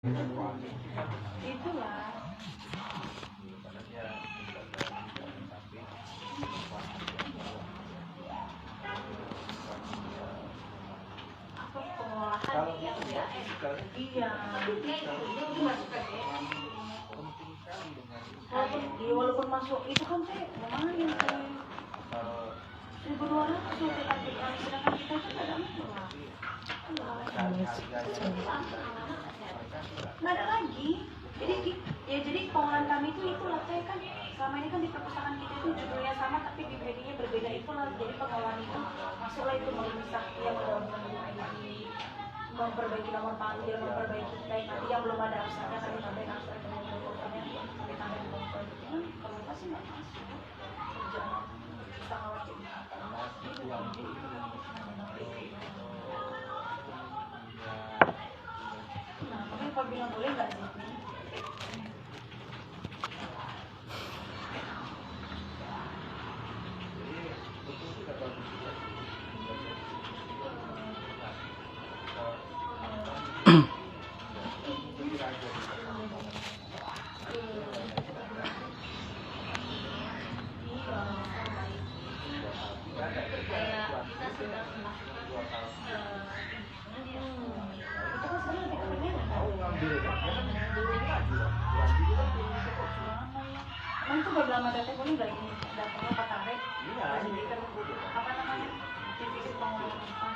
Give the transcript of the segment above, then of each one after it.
Itulah. Apa pengolahan yang iya. Walaupun masuk itu kan teh lumayan teh. 1.200 untuk aktif, sedangkan kita kan ada murah. Nggak ada lagi. Jadi pengolahan kami itu lah teh kan selama ini kan di perpustakaan kita itu judulnya sama tapi di medianya berbeda, itulah jadi pengolahan itu masuklah itu memisah yang memperbaiki nomor panggil, memperbaiki tag, nanti yang belum ada abstraknya kan ditambahin abstrak, kemudian sampai tambahin kompon. Kalau kita sih nggak masuk kerjaan kita ngawasi nah makanya kalau bilang boleh nggak sih. Itu beberapa data boleh nggak ini datanya Pak Tarek? Iya. Apa namanya? Divisi pengolahan apa?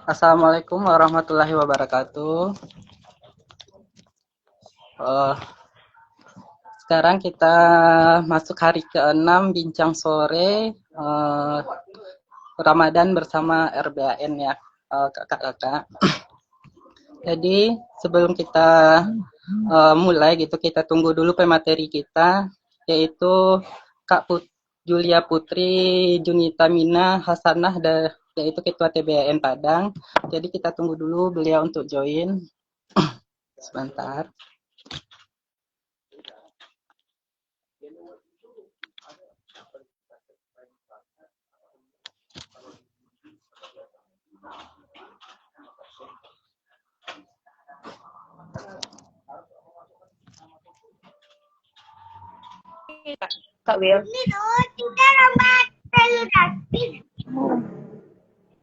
Assalamualaikum warahmatullahi wabarakatuh. Sekarang kita masuk hari ke-6 bincang sore Ramadan bersama RBAN ya, kakak-kakak. Jadi sebelum kita mulai gitu, kita tunggu dulu pemateri kita, yaitu Kak Julia Putri Junita Mina Hasanah, yaitu Ketua TBAN Padang. Jadi kita tunggu dulu beliau untuk join. Sebentar. Kak Will.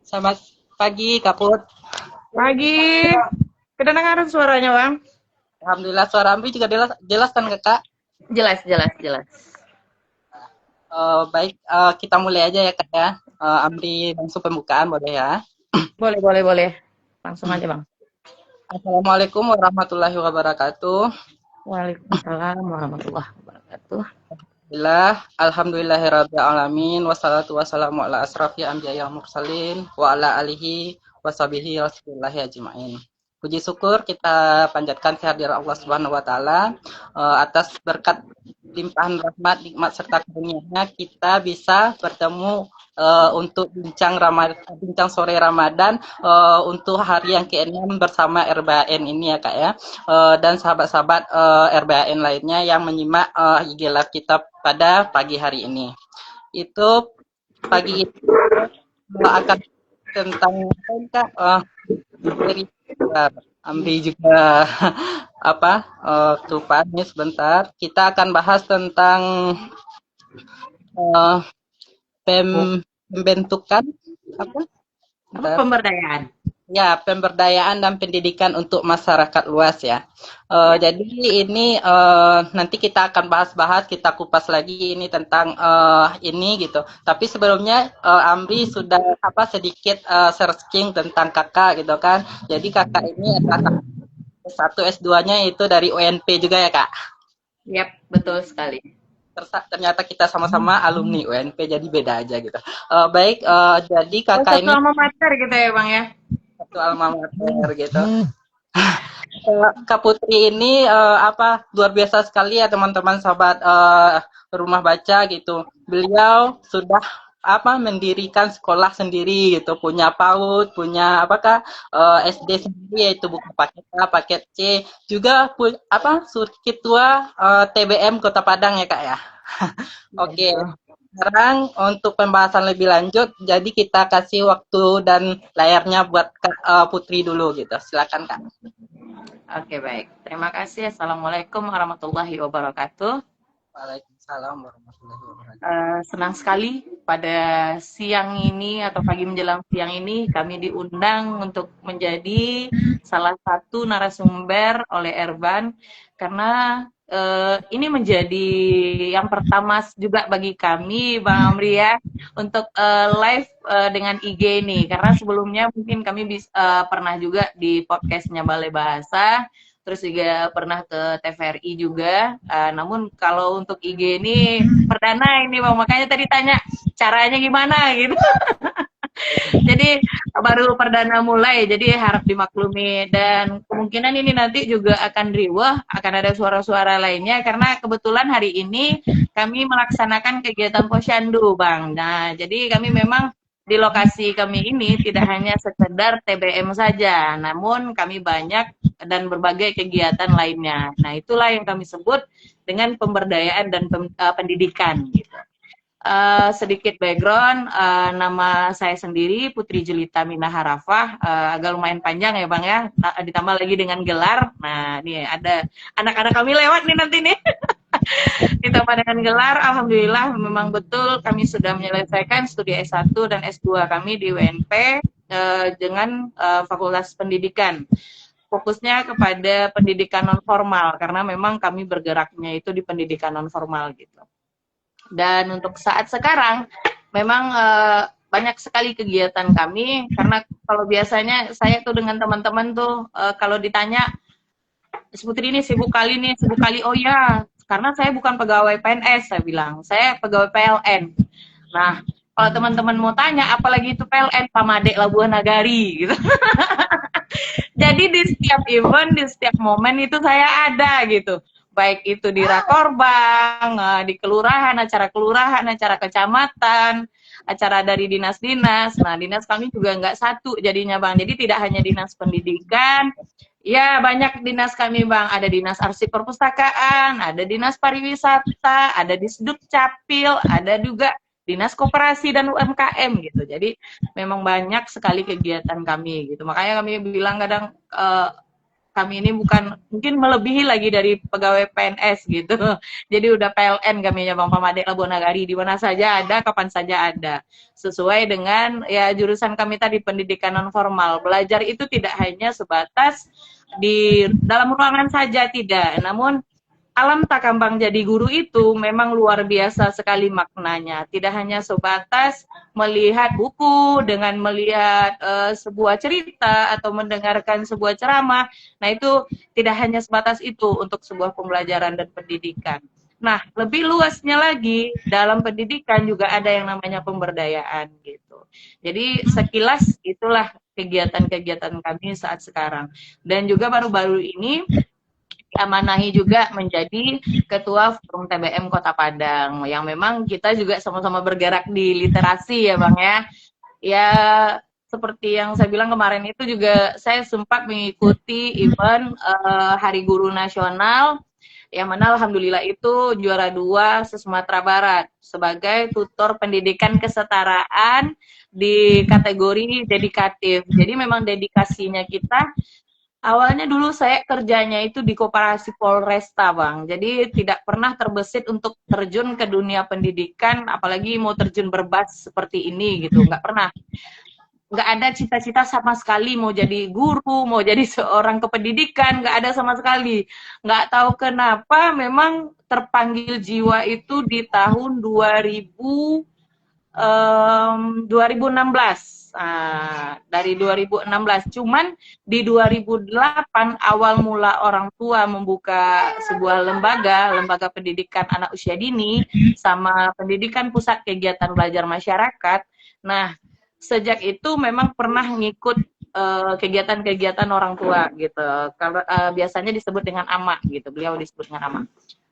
Selamat pagi, Kak Put. Pagi. Kedengaran suaranya, Bang? Alhamdulillah, suara Amri juga jelas kan, Kakak? Jelas. Baik, kita mulai aja ya, Kak ya. Amri langsung pembukaan, boleh ya? Boleh. Langsung aja, Bang. Assalamualaikum warahmatullahi wabarakatuh. Waalaikumsalam warahmatullahi wabarakatuh. Alhamdulillahirabbil alamin, wassalatu wassalamu ala asrafil anbiya'i wal mursalin wa ala alihi washabihi wasallam ajmain. Puji syukur kita panjatkan kehadiran Allah Subhanahu wa taala atas berkat limpahan rahmat, nikmat serta karunia-Nya kita bisa bertemu untuk bincang sore Ramadan untuk hari yang ke-6 bersama RBAN ini ya Kak ya. Dan sahabat-sahabat RBAN lainnya yang menyimak IG Live kita pada pagi hari ini. Itu pagi ini akan tentang Kak dari Amri juga kelupaan nih sebentar. Kita akan bahas tentang pembentukan Pemberdayaan. Ya, pemberdayaan dan pendidikan untuk masyarakat luas ya. Jadi ini nanti kita akan bahas-bahas, kita kupas lagi ini tentang ini gitu. Tapi sebelumnya Amri sudah sedikit searching tentang kakak gitu kan. Jadi kakak ini adalah satu S2-nya itu dari UNP juga ya Kak. Yap, betul sekali. Ternyata kita sama-sama alumni UNP, jadi beda aja gitu. Baik, jadi kakak ini satu alma mater gitu ya Bang ya. Satu alma mater gitu. Kak Putri ini luar biasa sekali ya teman-teman sahabat rumah baca gitu. Beliau sudah mendirikan sekolah sendiri gitu, punya PAUD, punya SD sendiri yaitu buku paket A, paket C, juga ketua TBM Kota Padang ya Kak ya. Oke. Sekarang untuk pembahasan lebih lanjut, jadi kita kasih waktu dan layarnya buat Kak Putri dulu gitu. Silakan Kak. Oke, baik. Terima kasih. Assalamualaikum warahmatullahi wabarakatuh. Waalaikumsalam warahmatullahi wabarakatuh. Senang sekali pada siang ini atau pagi menjelang siang ini kami diundang untuk menjadi salah satu narasumber oleh Erban karena ini menjadi yang pertama juga bagi kami Bang Amri ya untuk live dengan IG ini karena sebelumnya mungkin kami pernah juga di podcastnya Balai Bahasa, terus juga pernah ke TVRI juga, namun kalau untuk IG ini perdana ini Bang, makanya tadi tanya caranya gimana gitu. Jadi baru perdana mulai, jadi harap dimaklumi dan kemungkinan ini nanti juga akan riwah, akan ada suara-suara lainnya karena kebetulan hari ini kami melaksanakan kegiatan posyandu Bang. Nah, jadi kami memang di lokasi kami ini tidak hanya sekedar TBM saja, namun kami banyak dan berbagai kegiatan lainnya. Nah, itulah yang kami sebut dengan pemberdayaan dan pendidikan gitu. Sedikit background, nama saya sendiri Putri Jelita Minaharafah, agak lumayan panjang ya Bang ya, ditambah lagi dengan gelar. Nah, ini ada anak-anak kami lewat nih nanti nih. Ditambah dengan gelar, alhamdulillah memang betul kami sudah menyelesaikan studi S1 dan S2 kami di UNP dengan Fakultas Pendidikan. Fokusnya kepada pendidikan non formal karena memang kami bergeraknya itu di pendidikan non formal gitu. Dan untuk saat sekarang memang banyak sekali kegiatan kami karena kalau biasanya saya tuh dengan teman-teman tuh kalau ditanya Putri ini sibuk kali oh ya karena saya bukan pegawai PNS, saya bilang saya pegawai PLN. Nah kalau teman-teman mau tanya apalagi itu PLN, Pamadek Labuan Nagari gitu. Jadi di setiap event, di setiap momen itu saya ada gitu. Baik itu di Rakorbang, di kelurahan, acara kecamatan, acara dari dinas-dinas. Nah, dinas kami juga nggak satu jadinya Bang. Jadi tidak hanya dinas pendidikan, ya banyak dinas kami Bang. Ada dinas arsip perpustakaan, ada dinas pariwisata, ada disduk capil, ada juga dinas koperasi dan UMKM gitu. Jadi memang banyak sekali kegiatan kami gitu. Makanya kami bilang kadang kami ini bukan mungkin melebihi lagi dari pegawai PNS gitu. Jadi udah PLN kami ya Bang, Pamadek Labuan Nagari, di mana saja ada, kapan saja ada. Sesuai dengan ya jurusan kami tadi pendidikan non formal. Belajar itu tidak hanya sebatas di dalam ruangan saja tidak, namun alam takambang jadi guru itu memang luar biasa sekali maknanya. Tidak hanya sebatas melihat buku dengan melihat sebuah cerita atau mendengarkan sebuah ceramah. Nah itu tidak hanya sebatas itu untuk sebuah pembelajaran dan pendidikan. Nah lebih luasnya lagi dalam pendidikan juga ada yang namanya pemberdayaan gitu. Jadi sekilas itulah kegiatan-kegiatan kami saat sekarang. Dan juga baru-baru ini diamanahi juga menjadi Ketua Forum TBM Kota Padang, yang memang kita juga sama-sama bergerak di literasi ya Bang ya. Ya seperti yang saya bilang kemarin itu juga saya sempat mengikuti event Hari Guru Nasional, yang mana alhamdulillah itu juara 2 se-Sumatera Barat sebagai tutor pendidikan kesetaraan di kategori dedikatif. Jadi memang dedikasinya kita, awalnya dulu saya kerjanya itu di Koperasi Polresta, Bang. Jadi tidak pernah terbesit untuk terjun ke dunia pendidikan, apalagi mau terjun berbas seperti ini gitu, nggak pernah. Nggak ada cita-cita sama sekali mau jadi guru, mau jadi seorang kependidikan, nggak ada sama sekali. Nggak tahu kenapa memang terpanggil jiwa itu di tahun 2016. Dari 2016. Cuman di 2008 awal mula orang tua membuka sebuah lembaga pendidikan anak usia dini sama pendidikan pusat kegiatan belajar masyarakat. Nah, sejak itu memang pernah ngikut kegiatan-kegiatan orang tua gitu. Kalau biasanya disebut dengan ama gitu. Beliau disebut dengan ama.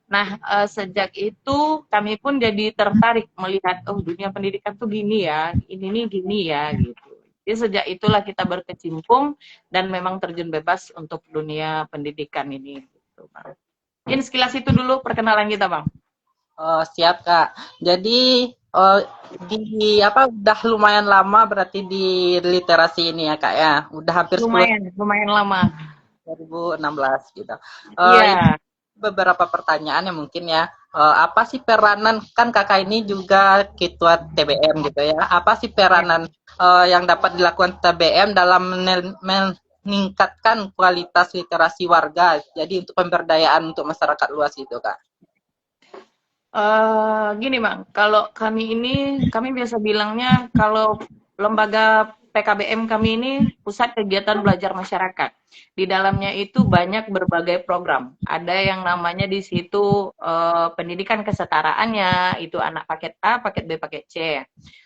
Nah, sejak itu kami pun jadi tertarik melihat, oh dunia pendidikan tuh gini ya, ini nih gini ya gitu. Jadi sejak itulah kita berkecimpung dan memang terjun bebas untuk dunia pendidikan ini gitu, Bang. Mungkin sekilas itu dulu perkenalan kita, Bang. Oh, siap Kak. Jadi udah lumayan lama berarti di literasi ini ya Kak ya. Udah hampir 10 Lumayan lama. 2016 gitu. Iya. Beberapa pertanyaan yang mungkin ya. Apa sih peranan, kan Kakak ini juga ketua TBM gitu ya. Apa sih peranan yang dapat dilakukan TBM dalam meningkatkan kualitas literasi warga? Jadi untuk pemberdayaan untuk masyarakat luas itu Kak. Gini Bang, kalau kami biasa bilangnya kalau lembaga PKBM kami ini pusat kegiatan belajar masyarakat. Di dalamnya itu banyak berbagai program. Ada yang namanya di situ pendidikan kesetaraannya, itu anak paket A, paket B, paket C.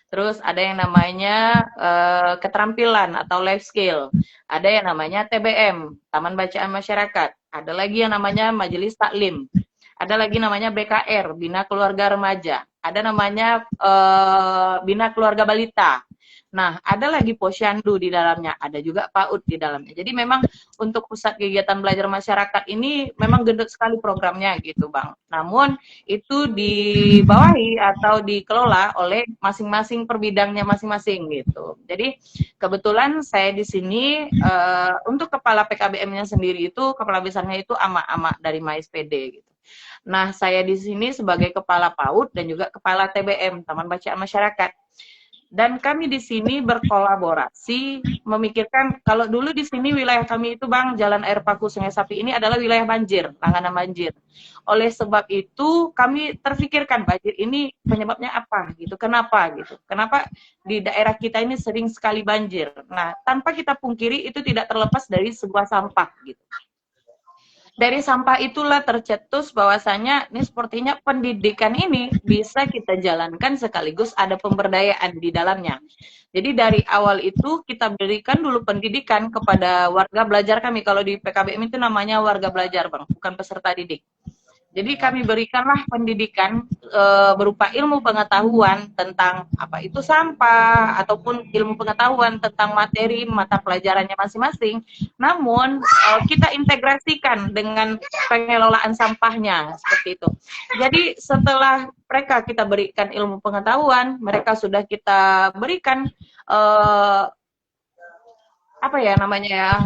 Terus ada yang namanya keterampilan atau life skill. Ada yang namanya TBM, Taman Bacaan Masyarakat. Ada lagi yang namanya Majelis Taklim. Ada lagi namanya BKR, Bina Keluarga Remaja. Ada namanya Bina Keluarga Balita. Nah, ada lagi Posyandu di dalamnya, ada juga PAUD di dalamnya. Jadi memang untuk pusat kegiatan belajar masyarakat ini memang gendut sekali programnya gitu, Bang. Namun itu dibawahi atau dikelola oleh masing-masing per bidangnya masing-masing gitu. Jadi kebetulan saya di sini untuk kepala PKBM-nya sendiri itu kepala besarnya itu ama-ama dari MAISPD gitu. Nah, saya di sini sebagai kepala PAUD dan juga kepala TBM, Taman Bacaan Masyarakat. Dan kami di sini berkolaborasi memikirkan, kalau dulu di sini wilayah kami itu Bang, Jalan Air Paku Sungai Sapi ini adalah wilayah banjir, langganan banjir. Oleh sebab itu kami terfikirkan banjir ini penyebabnya apa gitu, kenapa gitu. Kenapa di daerah kita ini sering sekali banjir. Nah, tanpa kita pungkiri itu tidak terlepas dari sebuah sampah gitu. Dari sampah itulah tercetus bahwasanya ini sepertinya pendidikan ini bisa kita jalankan sekaligus ada pemberdayaan di dalamnya. Jadi dari awal itu kita berikan dulu pendidikan kepada warga belajar kami. Kalau di PKBM itu namanya warga belajar, Bang, bukan peserta didik. Jadi kami berikanlah pendidikan berupa ilmu pengetahuan tentang apa itu sampah ataupun ilmu pengetahuan tentang materi mata pelajarannya masing-masing. Namun kita integrasikan dengan pengelolaan sampahnya seperti itu. Jadi setelah mereka kita berikan ilmu pengetahuan, mereka sudah kita berikan apa ya namanya ya?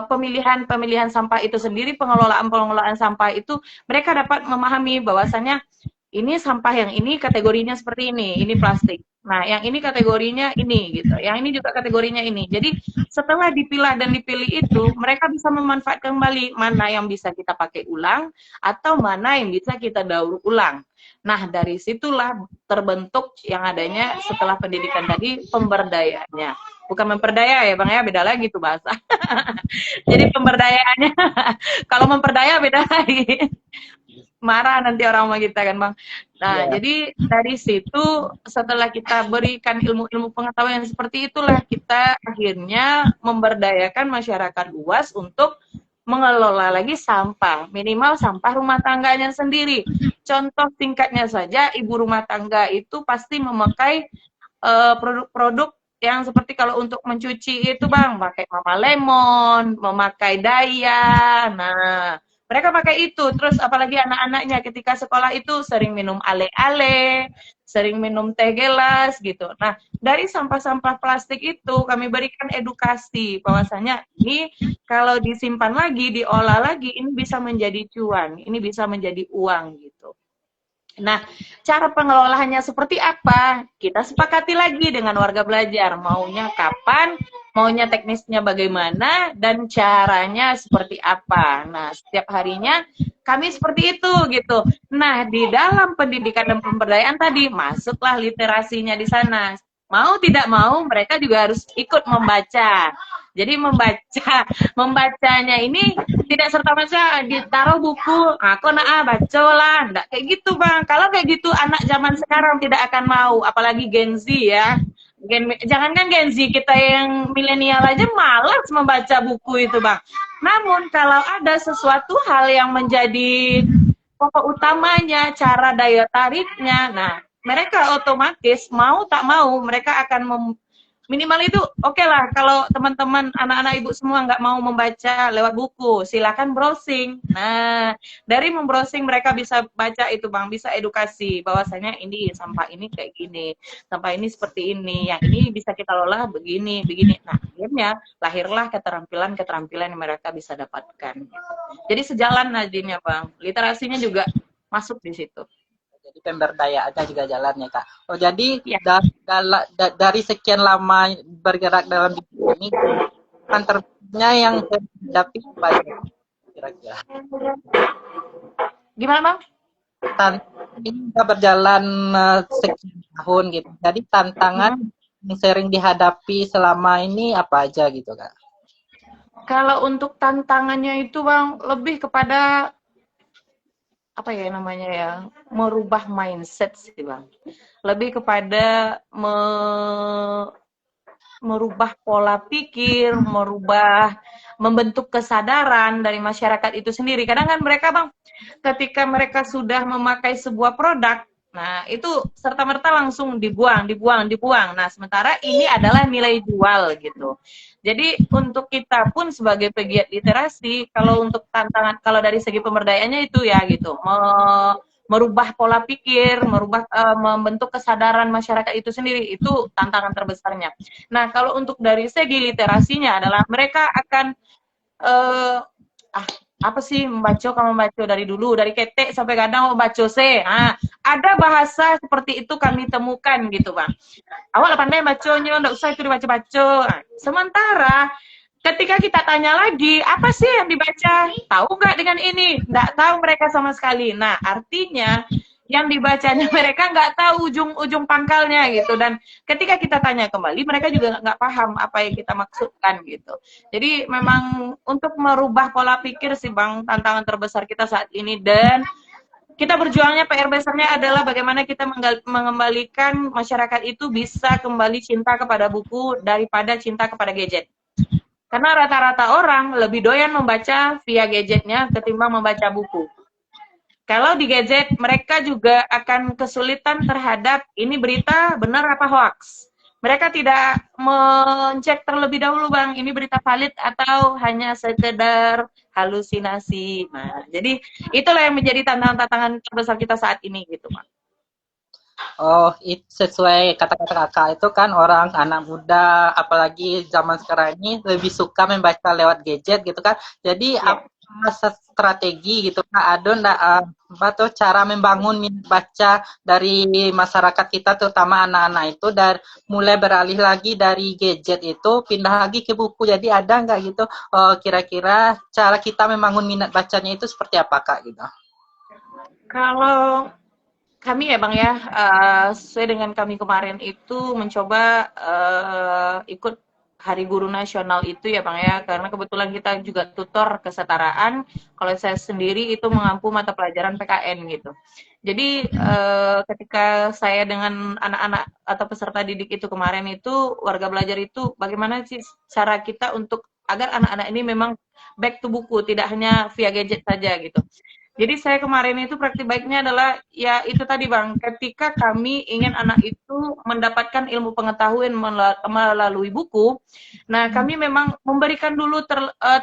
Pemilihan sampah itu sendiri, pengelolaan sampah itu mereka dapat memahami bahwasannya ini sampah yang ini kategorinya seperti ini plastik. Nah, yang ini kategorinya ini gitu. Yang ini juga kategorinya ini. Jadi setelah dipilah dan dipilih itu, mereka bisa memanfaatkan kembali mana yang bisa kita pakai ulang atau mana yang bisa kita daur ulang. Nah, dari situlah terbentuk yang adanya setelah pendidikan tadi pemberdayaannya. Bukan memperdaya ya Bang ya, beda lagi tuh bahasa. Jadi pemberdayaannya, kalau memperdaya beda lagi. marah nanti orang sama kita kan Bang. Nah, Iya. jadi dari situ setelah kita berikan ilmu-ilmu pengetahuan yang seperti itulah kita akhirnya memberdayakan masyarakat luas untuk mengelola lagi sampah, minimal sampah rumah tangganya sendiri. Contoh singkatnya saja, ibu rumah tangga itu pasti memakai produk-produk yang seperti kalau untuk mencuci itu Bang, pakai Mama Lemon, memakai Daya. Nah, mereka pakai itu. Terus apalagi anak-anaknya ketika sekolah itu sering minum ale-ale, sering minum teh gelas gitu. Nah, dari sampah-sampah plastik itu kami berikan edukasi bahwasanya ini kalau disimpan lagi, diolah lagi, ini bisa menjadi cuan, ini bisa menjadi uang gitu. Nah, cara pengelolaannya seperti apa? Kita sepakati lagi dengan warga belajar. Maunya kapan, maunya teknisnya bagaimana, dan caranya seperti apa. Nah, setiap harinya kami seperti itu gitu. Nah, di dalam pendidikan dan pemberdayaan tadi, masuklah literasinya di sana. Mau tidak mau, mereka juga harus ikut membaca. Jadi membacanya ini tidak serta merta ditaruh buku, aku baca lah, enggak kayak gitu Bang. Kalau kayak gitu anak zaman sekarang tidak akan mau, apalagi Gen Z ya. Jangankan Gen Z, kita yang milenial aja malas membaca buku itu Bang. Namun kalau ada sesuatu hal yang menjadi pokok utamanya, cara daya tariknya, nah mereka otomatis mau tak mau mereka akan minimal itu oke lah kalau teman-teman anak-anak ibu semua nggak mau membaca lewat buku, silakan browsing. Nah, dari membrowsing mereka bisa baca itu Bang, bisa edukasi bahwasanya ini sampah ini kayak gini, sampah ini seperti ini, yang ini bisa kita lola begini, begini. Nah, akhirnya lahirlah keterampilan-keterampilan yang mereka bisa dapatkan. Jadi sejalan najinnya Bang, literasinya juga masuk di situ. Jadi pemberdayaan juga jalan ya Kak. Oh jadi Ya. dari sekian lama bergerak dalam bidang ini, tantangannya yang terhadapi apa ya kira-kira? Gimana Bang? Ini sudah berjalan sekian tahun gitu. Jadi tantangan yang sering dihadapi selama ini apa aja gitu Kak? Kalau untuk tantangannya itu Bang, lebih kepada apa ya namanya ya, merubah mindset sih Bang. Lebih kepada merubah pola pikir, membentuk kesadaran dari masyarakat itu sendiri. Kadang kan mereka Bang, ketika mereka sudah memakai sebuah produk, nah itu serta-merta langsung dibuang. Nah, sementara ini adalah nilai jual gitu. Jadi untuk kita pun sebagai pegiat literasi, kalau untuk tantangan, kalau dari segi pemberdayaannya itu ya gitu, merubah pola pikir, membentuk kesadaran masyarakat itu sendiri, itu tantangan terbesarnya. Nah, kalau untuk dari segi literasinya adalah mereka akan apa sih membaca dari dulu, dari ketek sampai kadang membaca se. Nah, ada bahasa seperti itu kami temukan gitu Bang. Awak pandai bacanya, enggak usah itu dibaca-baca. Nah, sementara ketika kita tanya lagi, apa sih yang dibaca? Tahu nggak dengan ini? Nggak tahu mereka sama sekali. Nah, artinya yang dibacanya mereka nggak tahu ujung-ujung pangkalnya gitu. Dan ketika kita tanya kembali, mereka juga nggak paham apa yang kita maksudkan gitu. Jadi memang untuk merubah pola pikir sih Bang, tantangan terbesar kita saat ini. Dan kita berjuangnya, PR besarnya adalah bagaimana kita mengembalikan masyarakat itu bisa kembali cinta kepada buku daripada cinta kepada gadget. Karena rata-rata orang lebih doyan membaca via gadgetnya ketimbang membaca buku. Kalau di gadget, mereka juga akan kesulitan terhadap ini berita benar apa hoax. Mereka tidak mencek terlebih dahulu Bang, ini berita valid atau hanya sekedar halusinasi. Nah, jadi itulah yang menjadi tantangan-tantangan terbesar kita saat ini gitu Bang. Oh, sesuai kata-kata kakak itu kan orang anak muda, apalagi zaman sekarang ini lebih suka membaca lewat gadget gitu kan. Jadi apa strategi gitu Kak Ado apa tuh cara membangun minat baca dari masyarakat kita terutama anak-anak itu dan mulai beralih lagi dari gadget itu pindah lagi ke buku. Jadi ada nggak gitu kira-kira cara kita membangun minat bacanya itu seperti apa Kak gitu? Kalau kami ya Bang ya, sesuai dengan kami kemarin itu mencoba ikut Hari Guru Nasional itu ya Bang ya, karena kebetulan kita juga tutor kesetaraan. Kalau saya sendiri itu mengampu mata pelajaran PKN gitu. Jadi ketika saya dengan anak-anak atau peserta didik itu kemarin itu warga belajar itu bagaimana sih cara kita untuk agar anak-anak ini memang back to buku, tidak hanya via gadget saja gitu. Jadi saya kemarin itu praktik baiknya adalah ya itu tadi Bang, ketika kami ingin anak itu mendapatkan ilmu pengetahuan melalui buku, nah kami memang memberikan dulu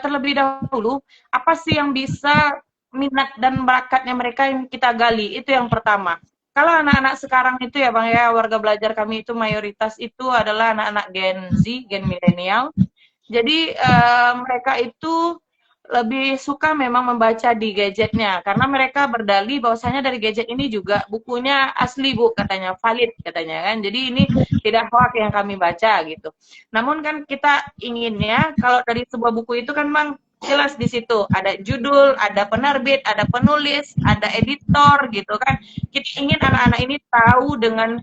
terlebih dahulu apa sih yang bisa minat dan bakatnya mereka yang kita gali, itu yang pertama. Kalau anak-anak sekarang itu ya Bang ya, warga belajar kami itu mayoritas itu adalah anak-anak Gen Z, Gen milenial. Jadi mereka itu lebih suka memang membaca di gadgetnya karena mereka berdalih bahwasanya dari gadget ini juga bukunya asli Bu katanya, valid katanya kan. Jadi ini tidak hoax yang kami baca gitu. Namun kan kita inginnya kalau dari sebuah buku itu kan Bang jelas di situ ada judul, ada penerbit, ada penulis, ada editor gitu kan. Kita ingin anak-anak ini tahu dengan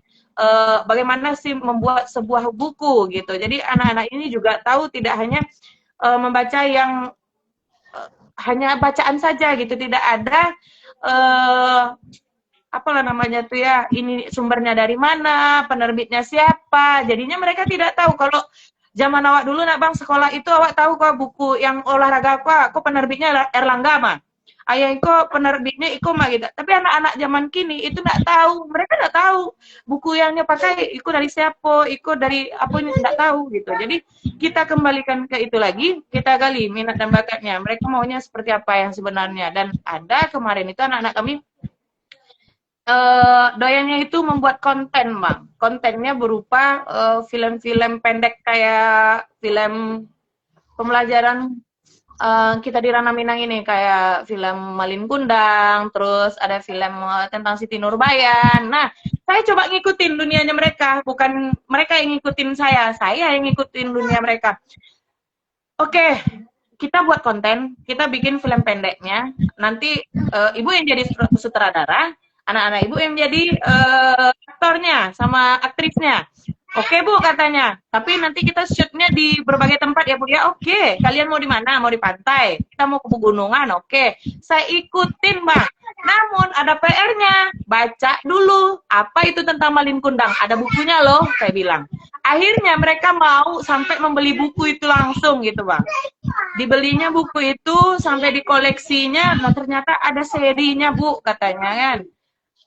bagaimana sih membuat sebuah buku gitu. Jadi anak-anak ini juga tahu tidak hanya membaca yang hanya bacaan saja gitu, tidak ada apalah namanya tuh ya, ini sumbernya dari mana, penerbitnya siapa. Jadinya mereka tidak tahu. Kalau zaman awak dulu nak Bang sekolah itu awak tahu kok buku yang olahraga apa, kok penerbitnya Erlangga mah. Ayah kok penerbitnya Iko mah gitu. Tapi anak-anak zaman kini itu nggak tahu. Mereka nggak tahu buku yang dia pakai Iko dari siapa, Iko dari apa ini nggak tahu gitu. Jadi kita kembalikan ke itu lagi, kita gali minat dan bakatnya. Mereka maunya seperti apa yang sebenarnya. Dan ada kemarin itu anak-anak kami doyannya itu membuat konten, Bang. Kontennya berupa film-film pendek kayak film pembelajaran kita di Ranah Minang ini kayak film Malin Kundang, terus ada film tentang Siti Nurbayan. Nah, saya coba ngikutin dunianya mereka, bukan mereka yang ngikutin saya yang ngikutin dunia mereka. Oke, kita buat konten, kita bikin film pendeknya. Nanti ibu yang jadi sutradara, anak-anak ibu yang jadi aktornya sama aktrisnya. Oke Bu katanya, tapi nanti kita shootnya di berbagai tempat ya Bu ya. Oke, kalian mau di mana? Mau di pantai? Kita mau ke pegunungan? Oke, saya ikutin Bang. Namun ada PR-nya, baca dulu apa itu tentang Malin Kundang. Ada bukunya loh, saya bilang. Akhirnya mereka mau sampai membeli buku itu langsung gitu Bang. Dibelinya buku itu sampai di koleksinya, nah ternyata ada serinya Bu katanya kan.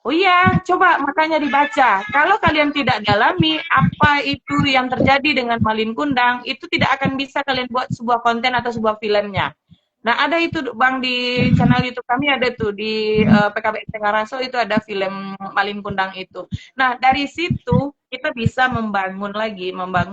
Oh iya, coba makanya dibaca. Kalau kalian tidak dalami apa itu yang terjadi dengan Malin Kundang, itu tidak akan bisa kalian buat sebuah konten atau sebuah filmnya. Nah, ada itu Bang di channel YouTube kami ada tuh di PKBS Tengaraso itu ada film Malin Kundang itu. Nah, dari situ kita bisa membangun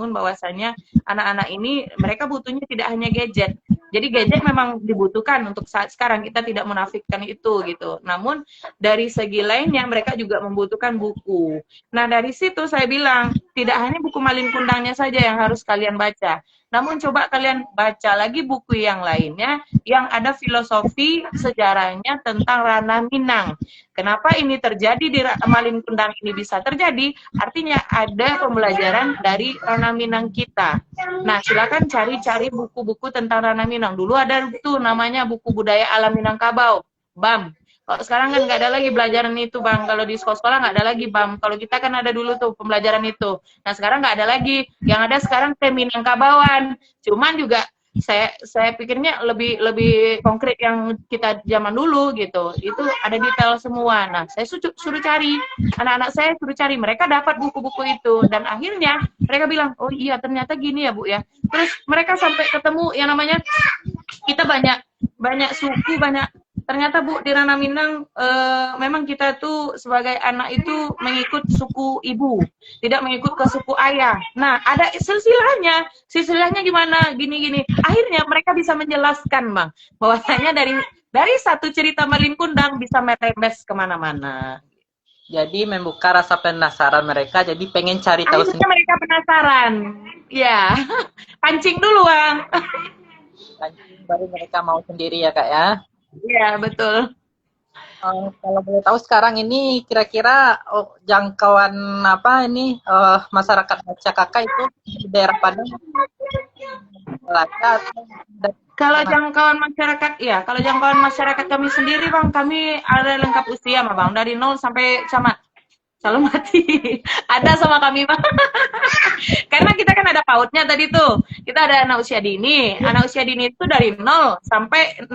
bahwasanya anak-anak ini mereka butuhnya tidak hanya gadget. Jadi gadget memang dibutuhkan untuk saat sekarang, kita tidak menafikan itu gitu. Namun dari segi lainnya mereka juga membutuhkan buku. Nah, dari situ saya bilang tidak hanya buku Malin Kundangnya saja yang harus kalian baca. Namun coba kalian baca lagi buku yang lainnya yang ada filosofi sejarahnya tentang Ranah Minang. Kenapa ini terjadi di Malin Kundang ini bisa terjadi? Artinya ada pembelajaran dari Ranah Minang kita. Nah, silakan cari-cari buku-buku tentang Ranah Minang. Dulu ada tuh namanya buku budaya alam Minangkabau, BAM. Kalau sekarang kan nggak ada lagi pelajaran itu, Bang. Kalau di sekolah nggak ada lagi, Bang. Kalau kita kan ada dulu tuh pembelajaran itu. Nah, sekarang nggak ada lagi. Yang ada sekarang Minangkabauan. Cuman juga saya pikirnya lebih konkret yang kita zaman dulu gitu. Itu ada detail semua. Nah, saya suruh cari. Anak-anak saya suruh cari. Mereka dapat buku-buku itu. Dan akhirnya mereka bilang, oh iya ternyata gini ya, Bu ya. Terus mereka sampai ketemu yang namanya, kita banyak suku, ternyata Bu di Ranah Minang memang kita tuh sebagai anak itu mengikut suku ibu, tidak mengikut ke suku ayah. Nah, ada silsilahnya gimana, gini-gini. Akhirnya mereka bisa menjelaskan Bang, bahwasanya dari satu cerita Malin Kundang bisa merembes kemana-mana. Jadi membuka rasa penasaran mereka, jadi pengen cari tahu sendiri. Mereka penasaran, ya. Pancing dulu Bang. Pancing baru mereka mau sendiri ya Kak ya. Iya, betul. Kalau boleh tahu sekarang ini kira-kira jangkauan apa ini masyarakat baca Kakak itu di daerah Padang? belanja atau Kalau jangkauan masyarakat, ya, kalau jangkauan masyarakat kami sendiri, Bang, kami ada lengkap usia, Bang, dari 0 sampai camat. Calon mati. Ada sama kami, Bang. Karena kita kan ada PAUD-nya tadi tuh. Kita ada anak usia dini. Anak usia dini itu dari 0 sampai 6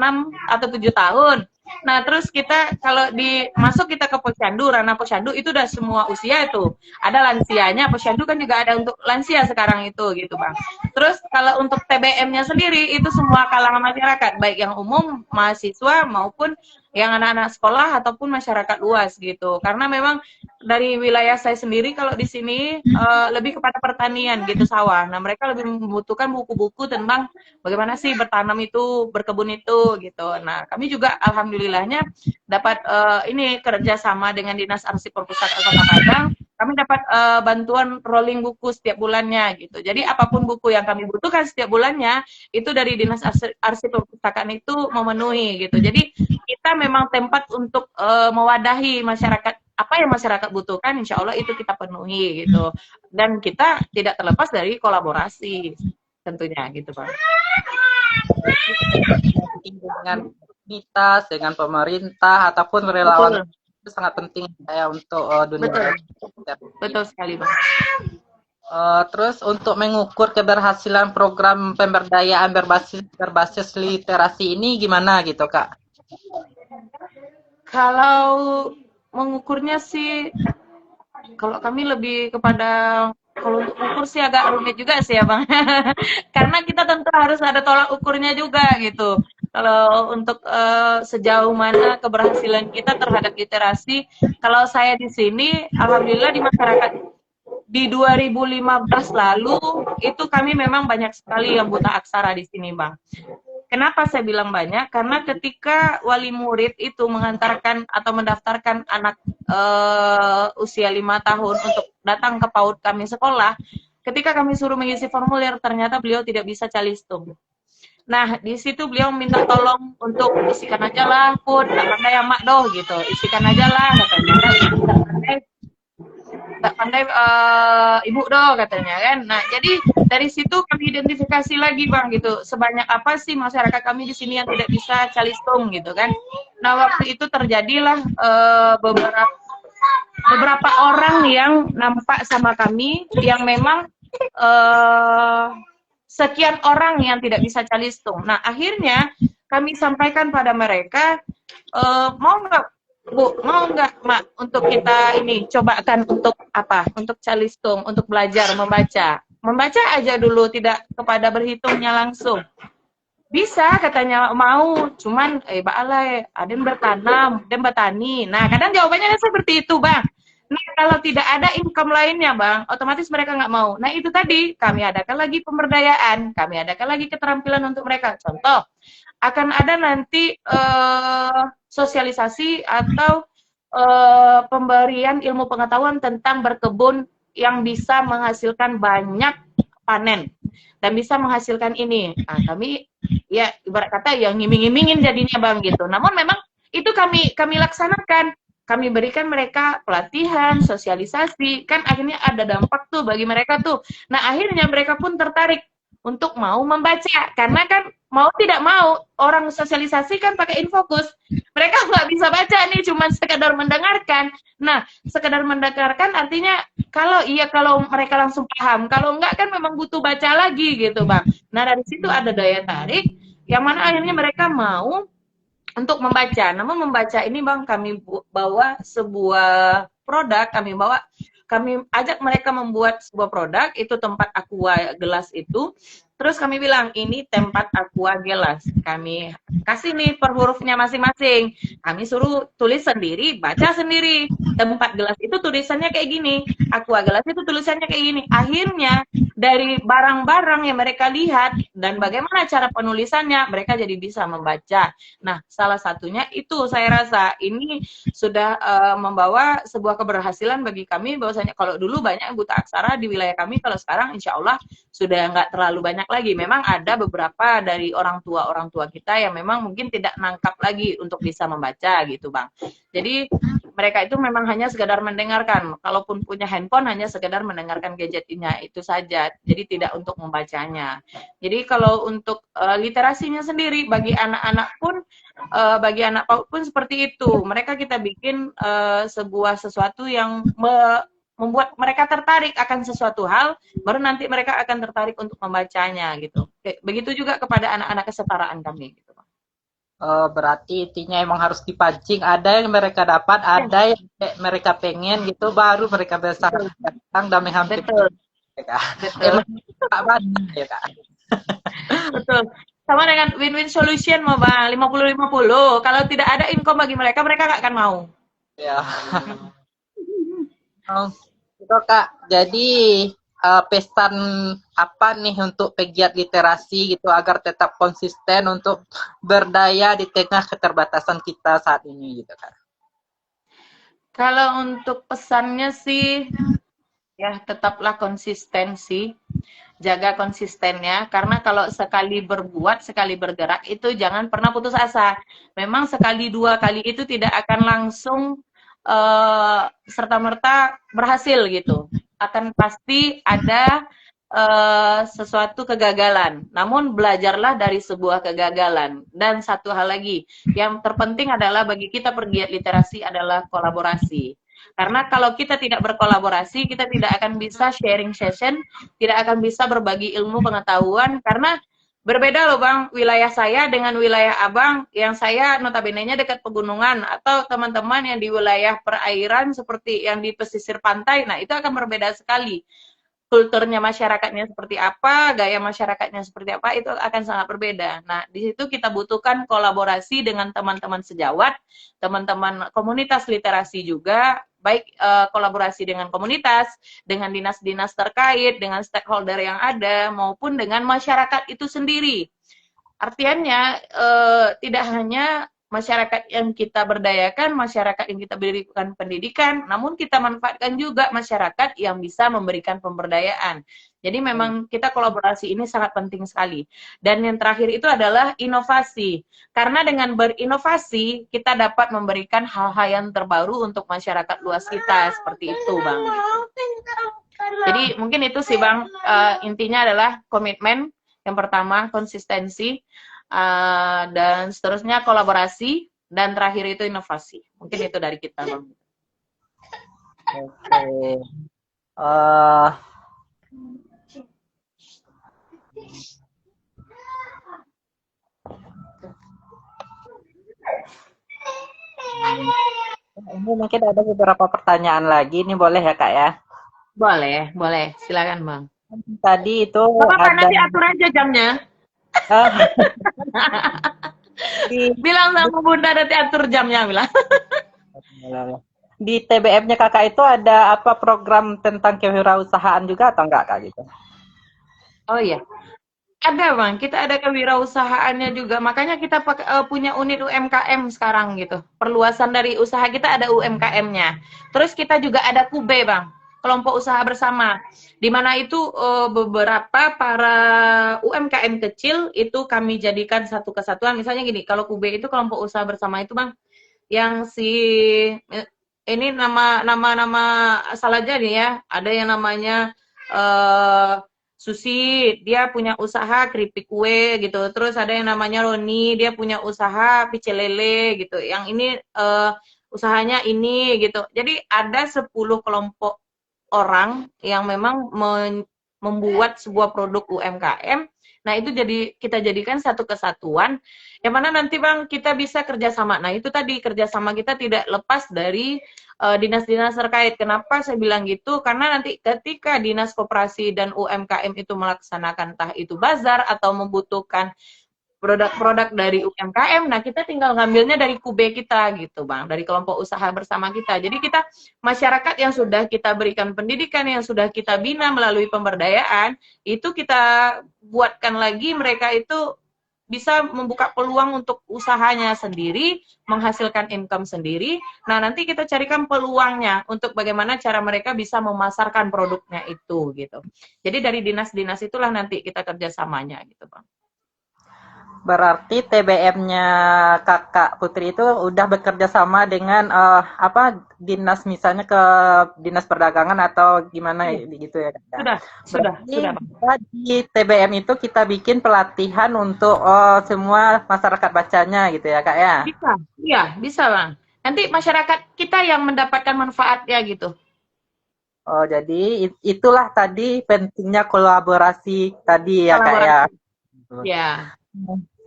atau 7 tahun. Nah, terus kita kalau masuk kita ke posyandu, ranah posyandu itu udah semua usia itu. Ada lansianya, posyandu kan juga ada untuk lansia sekarang itu gitu, Bang. Terus kalau untuk TBM-nya sendiri itu semua kalangan masyarakat, baik yang umum, mahasiswa maupun yang anak-anak sekolah ataupun masyarakat luas gitu. Karena memang dari wilayah saya sendiri kalau di sini lebih kepada pertanian gitu, sawah. Nah, mereka lebih membutuhkan buku-buku tentang bagaimana sih bertanam itu, berkebun itu gitu. Nah, kami juga alhamdulillahnya dapat ini kerjasama dengan Dinas Arsip Perpustakaan Kota Padang. Kami dapat bantuan rolling buku setiap bulannya gitu. Jadi apapun buku yang kami butuhkan setiap bulannya itu dari Dinas Arsip Perpustakaan itu memenuhi gitu. Jadi kita memang tempat untuk mewadahi masyarakat, apa yang masyarakat butuhkan, insya Allah itu kita penuhi gitu. Dan kita tidak terlepas dari kolaborasi tentunya gitu, Pak. dengan komunitas, dengan pemerintah ataupun relawan itu sangat penting saya untuk dunia. Betul sekali, Bang. Terus untuk mengukur keberhasilan program pemberdayaan berbasis literasi ini gimana gitu, Kak? Kalau mengukurnya sih, kalau kami lebih kepada, kalau untuk ukur sih agak rumit juga sih ya, Bang. Karena kita tentu harus ada tolak ukurnya juga gitu. Kalau untuk sejauh mana keberhasilan kita terhadap literasi, kalau saya di sini, alhamdulillah di masyarakat di 2015 lalu itu kami memang banyak sekali yang buta aksara di sini, Bang. Kenapa saya bilang banyak? Karena ketika wali murid itu mengantarkan atau mendaftarkan anak usia 5 tahun untuk datang ke PAUD kami sekolah, ketika kami suruh mengisi formulir, ternyata beliau tidak bisa calistung. Nah, di situ beliau minta tolong untuk isikan aja lah, Put, nggak pandai ya mak doh gitu, isikan aja lah, katanya, nggak pandai ibu doh katanya kan. Nah, jadi dari situ kami identifikasi lagi, Bang, gitu, sebanyak apa sih masyarakat kami di sini yang tidak bisa calistung gitu kan. Nah, waktu itu terjadilah beberapa orang yang nampak sama kami yang memang sekian orang yang tidak bisa calistung. Nah, akhirnya kami sampaikan pada mereka, mau nggak Bu, mau nggak Mak untuk kita ini cobakan untuk apa? Untuk calistung, untuk belajar membaca. Membaca aja dulu, tidak kepada berhitungnya langsung. Bisa katanya mau, cuman baalai, ada yang bertanam, ada yang bertani. Nah, kadang jawabannya seperti itu, Bang. Nah, kalau tidak ada income lainnya, Bang, otomatis mereka nggak mau. Nah, itu tadi, kami adakan lagi pemberdayaan, kami adakan lagi keterampilan untuk mereka. Contoh, akan ada nanti sosialisasi atau pemberian ilmu pengetahuan tentang berkebun yang bisa menghasilkan banyak panen dan bisa menghasilkan ini. Nah, kami ya ibarat kata yang ngiming-ngimingin jadinya, Bang, gitu. Namun memang itu kami laksanakan. Kami berikan mereka pelatihan, sosialisasi, kan akhirnya ada dampak tuh bagi mereka tuh. Nah, akhirnya mereka pun tertarik untuk mau membaca, karena kan mau tidak mau orang sosialisasi kan pakai infokus, mereka nggak bisa baca nih, cuma sekedar mendengarkan. Nah, sekedar mendengarkan artinya kalau mereka langsung paham, kalau enggak kan memang butuh baca lagi gitu, Bang. Nah, dari situ ada daya tarik yang mana akhirnya mereka mau untuk membaca. Namun membaca ini, Bang, kami bawa sebuah produk, kami ajak mereka membuat sebuah produk, itu tempat aqua gelas itu. Terus kami bilang, ini tempat aqua gelas. Kami kasih nih per hurufnya masing-masing. Kami suruh tulis sendiri, baca sendiri. Tempat gelas itu tulisannya kayak gini. Aqua gelas itu tulisannya kayak gini. Akhirnya, dari barang-barang yang mereka lihat, dan bagaimana cara penulisannya, mereka jadi bisa membaca. Nah, salah satunya itu saya rasa, ini sudah membawa sebuah keberhasilan bagi kami, bahwasanya kalau dulu banyak buta aksara di wilayah kami, kalau sekarang insya Allah sudah nggak terlalu banyak lagi. Memang ada beberapa dari orang tua kita yang memang mungkin tidak nangkap lagi untuk bisa membaca gitu, Bang. Jadi mereka itu memang hanya sekedar mendengarkan. Kalaupun punya handphone hanya sekedar mendengarkan gadgetnya itu saja. Jadi tidak untuk membacanya. Jadi kalau untuk literasinya sendiri bagi anak-anak pun bagi anak PAUD pun seperti itu. Mereka kita bikin sebuah sesuatu yang membuat mereka tertarik akan sesuatu hal, baru nanti mereka akan tertarik untuk membacanya gitu. Begitu juga kepada anak-anak kesetaraan kami gitu. Berarti intinya emang harus dipancing. Ada yang mereka dapat, ada yang mereka pengen gitu, baru mereka bisa datang dan menghampiri. Betul. Ya, Kak. Betul. Emang Kak banget ya Kak. Betul. Sama dengan win-win solution mau Bang, 50-50. Kalau tidak ada income bagi mereka, mereka nggak akan mau. Ya. Itu Kak. Jadi pesan apa nih untuk pegiat literasi gitu agar tetap konsisten untuk berdaya di tengah keterbatasan kita saat ini gitu kan? Kalau untuk pesannya sih ya tetaplah konsistensi, jaga konsistennya karena kalau sekali berbuat, sekali bergerak itu jangan pernah putus asa. Memang sekali dua kali itu tidak akan langsung serta-merta berhasil gitu. Akan pasti ada sesuatu kegagalan. Namun belajarlah dari sebuah kegagalan. Dan satu hal lagi, yang terpenting adalah bagi kita pegiat literasi adalah kolaborasi. Karena kalau kita tidak berkolaborasi, kita tidak akan bisa sharing session, tidak akan bisa berbagi ilmu pengetahuan, karena berbeda loh Bang, wilayah saya dengan wilayah Abang, yang saya notabene-nya dekat pegunungan, atau teman-teman yang di wilayah perairan seperti yang di pesisir pantai, nah itu akan berbeda sekali. Kulturnya masyarakatnya seperti apa, gaya masyarakatnya seperti apa, itu akan sangat berbeda. Nah, di situ kita butuhkan kolaborasi dengan teman-teman sejawat, teman-teman komunitas literasi juga, baik kolaborasi dengan komunitas, dengan dinas-dinas terkait, dengan stakeholder yang ada, maupun dengan masyarakat itu sendiri. Artiannya, tidak hanya masyarakat yang kita berdayakan, masyarakat yang kita berikan pendidikan, namun kita manfaatkan juga masyarakat yang bisa memberikan pemberdayaan. Jadi memang kita kolaborasi ini sangat penting sekali. Dan yang terakhir itu adalah inovasi. Karena dengan berinovasi, kita dapat memberikan hal-hal yang terbaru untuk masyarakat luas kita, seperti itu, Bang. Jadi mungkin itu sih, Bang, intinya adalah komitmen, yang pertama konsistensi, dan seterusnya kolaborasi, dan terakhir itu inovasi. Mungkin itu dari kita, Bang. Oke. Ini mungkin ada beberapa pertanyaan lagi, ini boleh ya Kak ya? Boleh, boleh. Silakan, Bang. Tadi itu Bapak ada... nanti atur aja jamnya. Bilang sama Bunda nanti atur jamnya, bilang. Di TBM-nya Kakak itu ada apa program tentang kewirausahaan juga atau enggak Kak gitu? Oh iya. Ada Bang, kita ada kewirausahaannya juga. Makanya kita punya unit UMKM sekarang gitu. Perluasan dari usaha kita ada UMKM-nya. Terus kita juga ada KUBE Bang, kelompok usaha bersama. Di mana itu beberapa para UMKM kecil itu kami jadikan satu kesatuan. Misalnya gini, kalau KUBE itu kelompok usaha bersama itu Bang, yang si ini nama asal aja nih ya. Ada yang namanya Susi, dia punya usaha keripik kue gitu. Terus ada yang namanya Roni, dia punya usaha pecel lele gitu. Yang ini usahanya ini gitu. Jadi ada 10 kelompok orang yang memang membuat sebuah produk UMKM. Nah, itu kita jadikan satu kesatuan yang mana nanti Bang kita bisa kerjasama. Nah, itu tadi kerjasama kita tidak lepas dari dinas-dinas terkait. Kenapa saya bilang gitu? Karena nanti ketika Dinas Koperasi dan UMKM itu melaksanakan entah itu bazar atau membutuhkan produk-produk dari UMKM, nah kita tinggal ngambilnya dari KUBE kita gitu Bang, dari kelompok usaha bersama kita. Jadi kita masyarakat yang sudah kita berikan pendidikan, yang sudah kita bina melalui pemberdayaan, itu kita buatkan lagi mereka itu bisa membuka peluang untuk usahanya sendiri, menghasilkan income sendiri. Nah, nanti kita carikan peluangnya untuk bagaimana cara mereka bisa memasarkan produknya itu gitu. Jadi dari dinas-dinas itulah nanti kita kerjasamanya gitu Bang. Berarti TBM-nya Kakak Putri itu udah bekerja sama dengan dinas, misalnya ke dinas perdagangan atau gimana Iya, gitu ya Kak, ya. sudah, Berarti Bang. kita di TBM itu kita bikin pelatihan untuk semua masyarakat bacanya gitu ya Kak ya. Bisa, iya, bisa, Bang. Nanti masyarakat kita yang mendapatkan manfaatnya gitu. Oh, jadi itulah tadi pentingnya kolaborasi tadi ya Kak ya. Kolaborasi. Ya.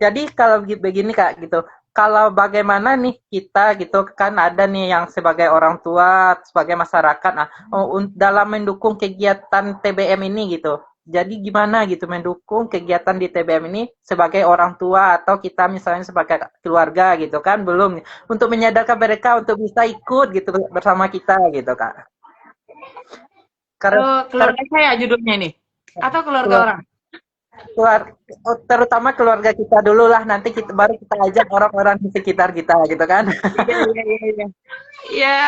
Jadi kalau begini Kak gitu, kalau bagaimana nih kita gitu kan ada nih yang sebagai orang tua, sebagai masyarakat, nah dalam mendukung kegiatan TBM ini gitu. Jadi gimana gitu mendukung kegiatan di TBM ini sebagai orang tua atau kita misalnya sebagai keluarga gitu kan belum untuk menyadarkan mereka untuk bisa ikut gitu bersama kita gitu Kak. Karena karena Keluarga saya judulnya ini. Atau keluarga keluarga orang? terutama keluarga kita dulu lah nanti kita baru kita ajak orang-orang di sekitar kita gitu kan. Iya, iya, iya, iya. Ya,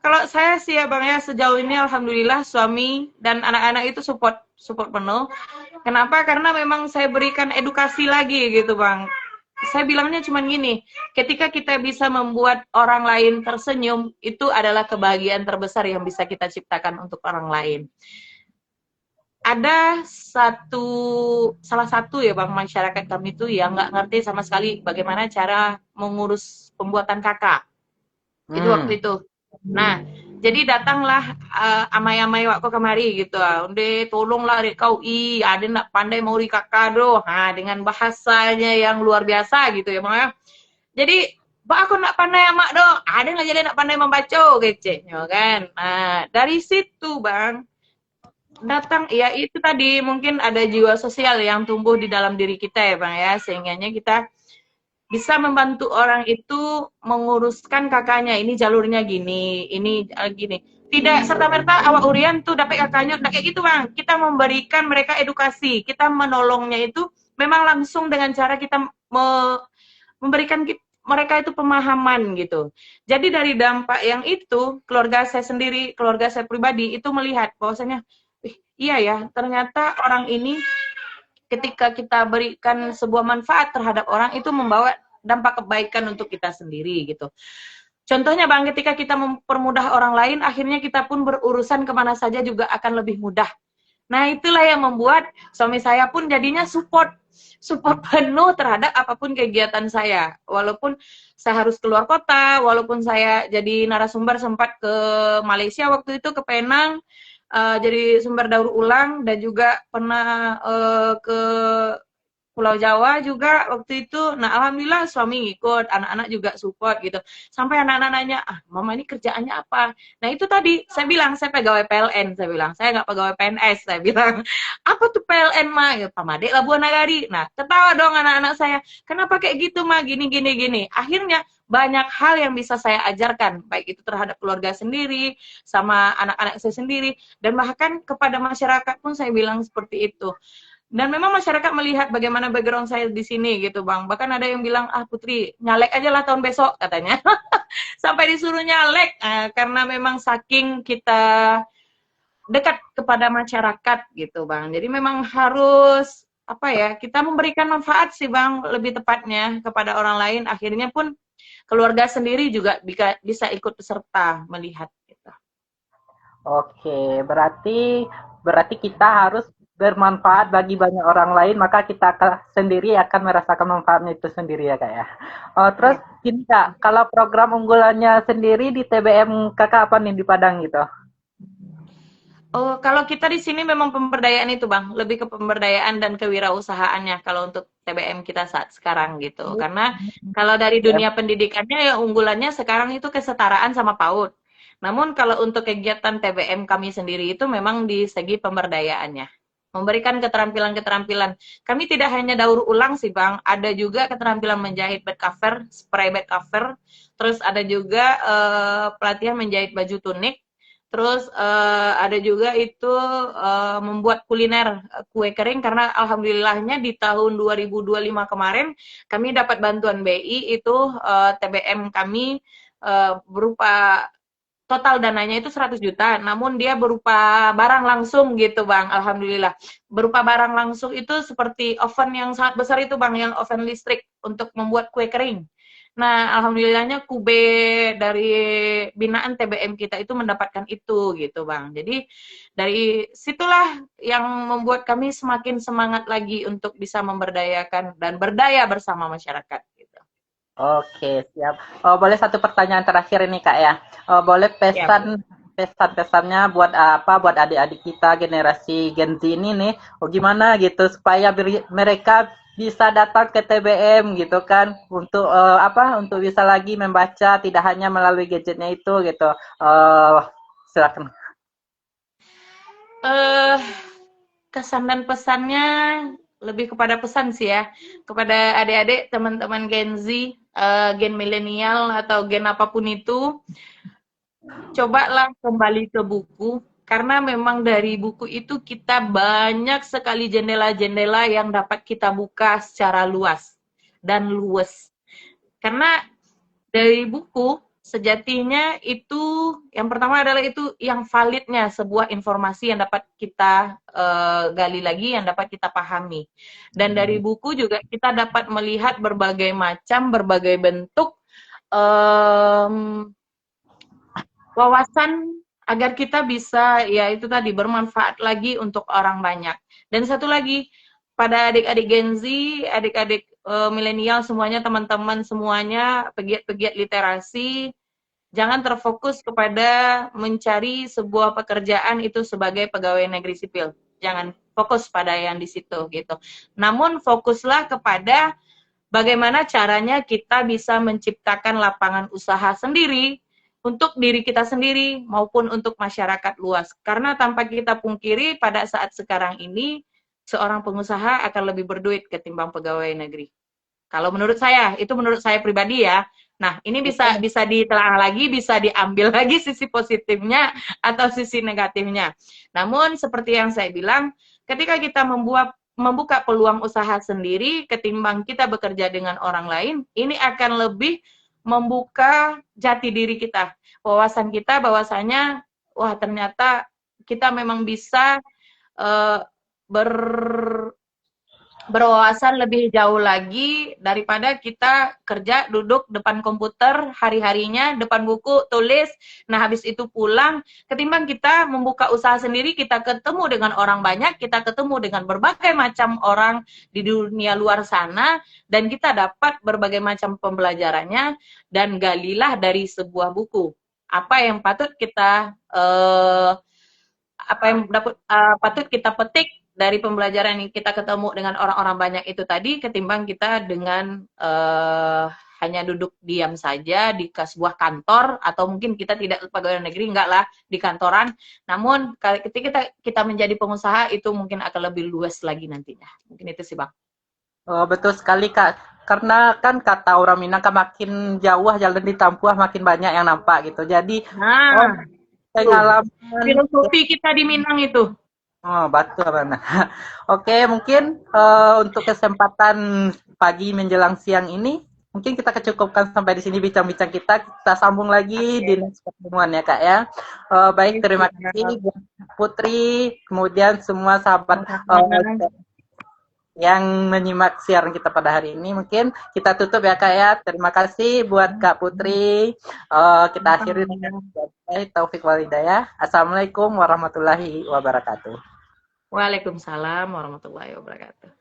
kalau saya sih ya Bang ya, sejauh ini alhamdulillah suami dan anak-anak itu support support penuh. Kenapa? Karena memang saya berikan edukasi lagi gitu Bang. Saya bilangnya cuman gini, ketika kita bisa membuat orang lain tersenyum, itu adalah kebahagiaan terbesar yang bisa kita ciptakan untuk orang lain. Ada salah satu ya Bang, masyarakat kami itu yang nggak ngerti sama sekali bagaimana cara mengurus pembuatan kakak. Itu waktu Hmm. itu. Nah, jadi datanglah amai-amai waktu kemari gitu. Unde tolonglah dek kau ada nak pandai mau kakak doh. Nah, dengan bahasanya yang luar biasa gitu ya, Bang ya. Jadi, Pak aku nak pandai amak doh. Ada nggak jadi nak pandai membaca kece, ya kan? Nah, dari situ, Bang, datang ya itu tadi mungkin ada jiwa sosial yang tumbuh di dalam diri kita ya, Bang ya. Sehingganya kita bisa membantu orang itu menguruskan kakaknya. Ini jalurnya gini, ini gini. Tidak serta-merta awak urian tuh dapat kakaknya, tak kayak gitu Bang. Kita memberikan mereka edukasi, kita menolongnya itu memang langsung dengan cara kita memberikan mereka itu pemahaman gitu. Jadi dari dampak yang itu, keluarga saya sendiri, keluarga saya pribadi itu melihat bahwasanya, iya ya, ternyata orang ini ketika kita berikan sebuah manfaat terhadap orang itu membawa dampak kebaikan untuk kita sendiri gitu. Contohnya Bang, ketika kita mempermudah orang lain, akhirnya kita pun berurusan kemana saja juga akan lebih mudah. Nah itulah yang membuat suami saya pun jadinya support penuh terhadap apapun kegiatan saya. Walaupun saya harus keluar kota, walaupun saya jadi narasumber sempat ke Malaysia waktu itu, ke Penang, jadi sumber daur ulang, dan juga pernah ke Pulau Jawa juga waktu itu. Nah, alhamdulillah suami ngikut, anak-anak juga support gitu. Sampai anak-anak nanya, mama ini kerjaannya apa? Nah, itu tadi saya bilang, saya pegawai PLN, saya bilang. Saya nggak pegawai PNS, saya bilang. Apa tuh PLN, Ma? Ya, Pamadek Labuan Nagari. Nah, ketawa dong anak-anak saya. Kenapa kayak gitu, Ma? Gini, gini, gini. Akhirnya, banyak hal yang bisa saya ajarkan, baik itu terhadap keluarga sendiri, sama anak-anak saya sendiri, dan bahkan kepada masyarakat pun saya bilang seperti itu. Dan memang masyarakat melihat bagaimana background saya di sini gitu Bang. Bahkan ada yang bilang, Putri, nyalek aja lah tahun besok katanya. Sampai disuruh nyalek, karena memang saking kita dekat kepada masyarakat gitu Bang. Jadi memang harus, kita memberikan manfaat sih Bang, lebih tepatnya kepada orang lain. Akhirnya pun keluarga sendiri juga bisa ikut peserta melihat gitu. Oke, berarti kita harus bermanfaat bagi banyak orang lain, maka kita sendiri akan merasakan manfaatnya itu sendiri ya Kak ya. Terus gini Kak, kalau program unggulannya sendiri di TBM Kakak apa nih di Padang gitu? Kalau kita di sini memang pemberdayaan itu Bang, lebih ke pemberdayaan dan kewirausahaannya kalau untuk TBM kita saat sekarang gitu. Karena kalau dari dunia pendidikannya ya unggulannya sekarang itu kesetaraan sama PAUD. Namun kalau untuk kegiatan TBM kami sendiri itu memang di segi pemberdayaannya. Memberikan keterampilan-keterampilan. Kami tidak hanya daur ulang sih Bang, ada juga keterampilan menjahit bed cover, spray bed cover, terus ada juga pelatihan menjahit baju tunik. Terus ada juga itu membuat kuliner kue kering karena alhamdulillahnya di tahun 2025 kemarin kami dapat bantuan BI itu TBM kami berupa total dananya itu 100 juta, namun dia berupa barang langsung gitu Bang, alhamdulillah. Berupa barang langsung itu seperti oven yang sangat besar itu Bang, yang oven listrik untuk membuat kue kering. Nah, alhamdulillahnya Kube dari binaan TBM kita itu mendapatkan itu gitu Bang. Jadi dari situlah yang membuat kami semakin semangat lagi untuk bisa memberdayakan dan berdaya bersama masyarakat gitu. Oke, siap. Boleh satu pertanyaan terakhir ini Kak ya. Boleh Ya, pesan-pesannya buat apa, buat adik-adik kita generasi Gen Z ini nih, gimana gitu supaya mereka bisa datang ke TBM gitu kan untuk apa, untuk bisa lagi membaca tidak hanya melalui gadgetnya itu gitu. Silakan. eh kesan dan pesannya lebih kepada pesan sih ya, kepada adik-adik, teman-teman Gen Z, gen milenial atau gen apapun itu, cobalah kembali ke buku, karena memang dari buku itu kita banyak sekali jendela-jendela yang dapat kita buka secara luas dan luwes. Karena dari buku sejatinya itu yang pertama adalah itu yang validnya sebuah informasi yang dapat kita gali lagi, yang dapat kita pahami. Dan dari buku juga kita dapat melihat berbagai macam, berbagai bentuk wawasan agar kita bisa ya itu tadi bermanfaat lagi untuk orang banyak. Dan satu lagi pada adik-adik Gen Z, adik-adik milenial semuanya, teman-teman semuanya, pegiat-pegiat literasi, jangan terfokus kepada mencari sebuah pekerjaan itu sebagai pegawai negeri sipil. Jangan fokus pada yang di situ gitu. Namun fokuslah kepada bagaimana caranya kita bisa menciptakan lapangan usaha sendiri untuk diri kita sendiri maupun untuk masyarakat luas. Karena tanpa kita pungkiri pada saat sekarang ini seorang pengusaha akan lebih berduit ketimbang pegawai negeri. Kalau menurut saya, itu menurut saya pribadi ya. Nah, ini bisa ditelaah lagi, bisa diambil lagi sisi positifnya atau sisi negatifnya. Namun seperti yang saya bilang, ketika kita membuka peluang usaha sendiri ketimbang kita bekerja dengan orang lain, ini akan lebih membuka jati diri kita, wawasan kita bahwasanya wah ternyata kita memang bisa ber berwawasan lebih jauh lagi daripada kita kerja duduk depan komputer hari-harinya, depan buku tulis, nah habis itu pulang, ketimbang kita membuka usaha sendiri, kita ketemu dengan orang banyak, kita ketemu dengan berbagai macam orang di dunia luar sana, dan kita dapat berbagai macam pembelajarannya, dan galilah dari sebuah buku apa yang patut kita patut kita petik dari pembelajaran yang kita ketemu dengan orang-orang banyak itu tadi, ketimbang kita dengan hanya duduk diam saja di sebuah kantor, atau mungkin kita tidak pegawai negeri, enggak lah di kantoran. Namun ketika kita menjadi pengusaha itu mungkin akan lebih luas lagi nantinya. Mungkin itu sih Bang. Betul sekali Kak. Karena kan kata orang Minang kan makin jauh jalan ditempuh makin banyak yang nampak gitu. Jadi pengalaman filosofi kita di Minang itu. Betul benar. Oke, mungkin untuk kesempatan pagi menjelang siang ini, mungkin kita kecukupkan sampai di sini bincang-bincang kita. Kita sambung lagi di next pertemuan ya Kak ya. Baik, terima kasih buat Putri, kemudian semua sahabat yang menyimak siaran kita pada hari ini. Mungkin kita tutup ya Kak ya. Terima kasih buat Kak Putri. Kita akhiri dengan taufik walhidayah. Assalamualaikum warahmatullahi wabarakatuh. Waalaikumsalam warahmatullahi wabarakatuh.